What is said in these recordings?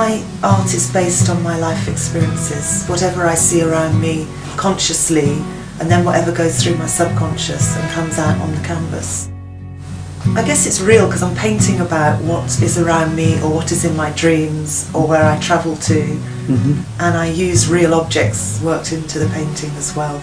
My art is based on my life experiences, whatever I see around me consciously, and then whatever goes through my subconscious and comes out on the canvas. I guess it's real because I'm painting about what is around me or what is in my dreams or where I travel to, and I use real objects worked into the painting as well.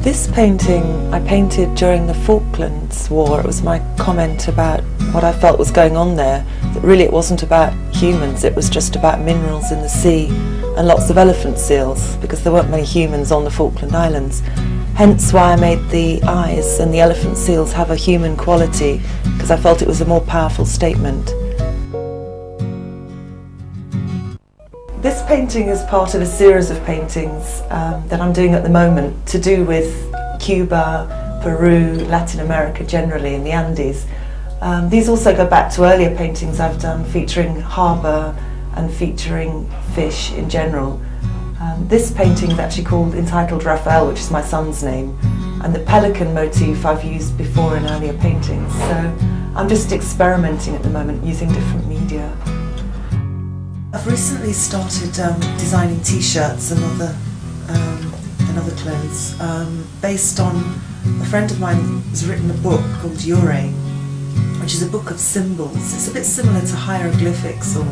This painting I painted during the Falklands War. It was my comment about what I felt was going on there, that really it wasn't about humans, it was just about minerals in the sea and lots of elephant seals, because there weren't many humans on the Falkland Islands. Hence why I made the eyes and the elephant seals have a human quality, because I felt it was a more powerful statement. This painting is part of a series of paintings that I'm doing at the moment to do with Cuba, Peru, Latin America generally, and the Andes. These also go back to earlier paintings I've done featuring harbour and featuring fish in general. This painting is actually entitled Raphael, which is my son's name, and the pelican motif I've used before in earlier paintings. So I'm just experimenting at the moment using different media. I've recently started designing t-shirts and other clothes based on a friend of mine who's written a book called Yore, which is a book of symbols. It's a bit similar to hieroglyphics or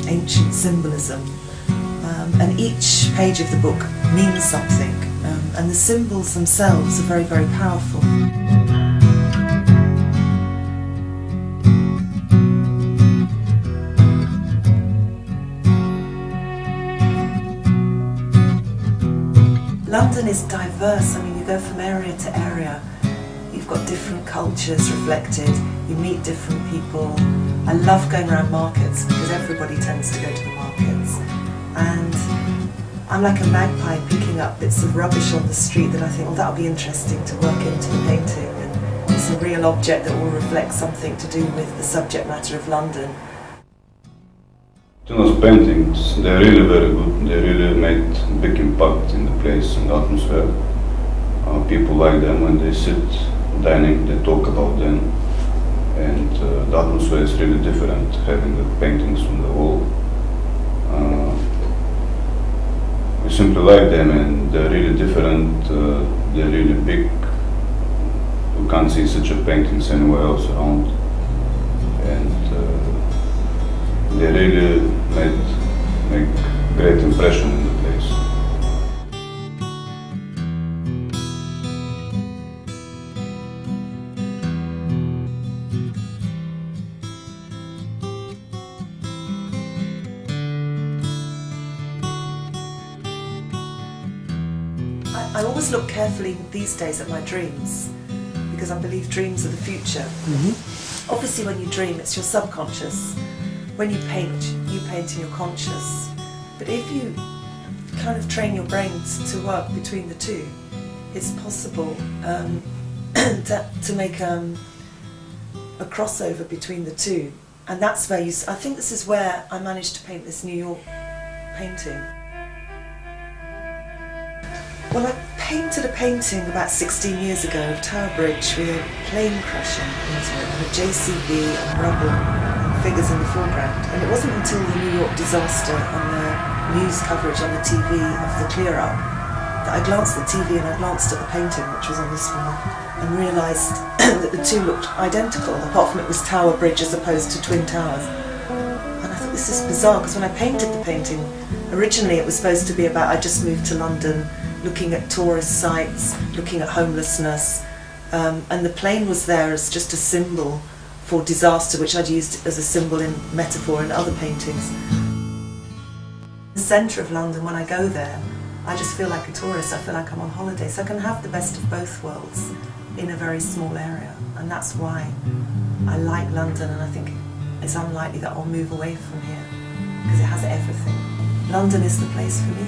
ancient symbolism, and each page of the book means something, and the symbols themselves are very, very powerful. London is diverse. I mean, you go from area to area, you've got different cultures reflected, you meet different people. I love going around markets because everybody tends to go to the markets, and I'm like a magpie picking up bits of rubbish on the street that I think, well, that'll be interesting to work into the painting, and it's a real object that will reflect something to do with the subject matter of London. Tino's paintings, they're really very good. They really made big impact in the place and the atmosphere. People like them when they sit dining, they talk about them, and the atmosphere is really different having the paintings on the wall. We simply like them, and they're really different. They're really big. You can't see such a paintings anywhere else around, and they really make great impression in the place. I always look carefully these days at my dreams, because I believe dreams are the future. Obviously when you dream, it's your subconscious. When you paint in your conscious. But if you kind of train your brain to work between the two, it's possible to make a crossover between the two. And that's where I think this is where I managed to paint this New York painting. Well, I painted a painting about 16 years ago of Tower Bridge with a plane crashing into it, and a JCB and rubble and figures in the foreground. And it wasn't until the New York disaster and the news coverage on the TV of the clear-up that I glanced at the TV and I glanced at the painting, which was on this wall, and realised that the two looked identical, apart from it was Tower Bridge as opposed to Twin Towers. And I thought, this is bizarre, because when I painted the painting, originally it was supposed to be about I just moved to London, looking at tourist sites, looking at homelessness, and the plane was there as just a symbol for disaster, which I'd used as a symbol in metaphor in other paintings. The centre of London, when I go there, I just feel like a tourist, I feel like I'm on holiday, so I can have the best of both worlds in a very small area, and that's why I like London, and I think it's unlikely that I'll move away from here, because it has everything. London is the place for me.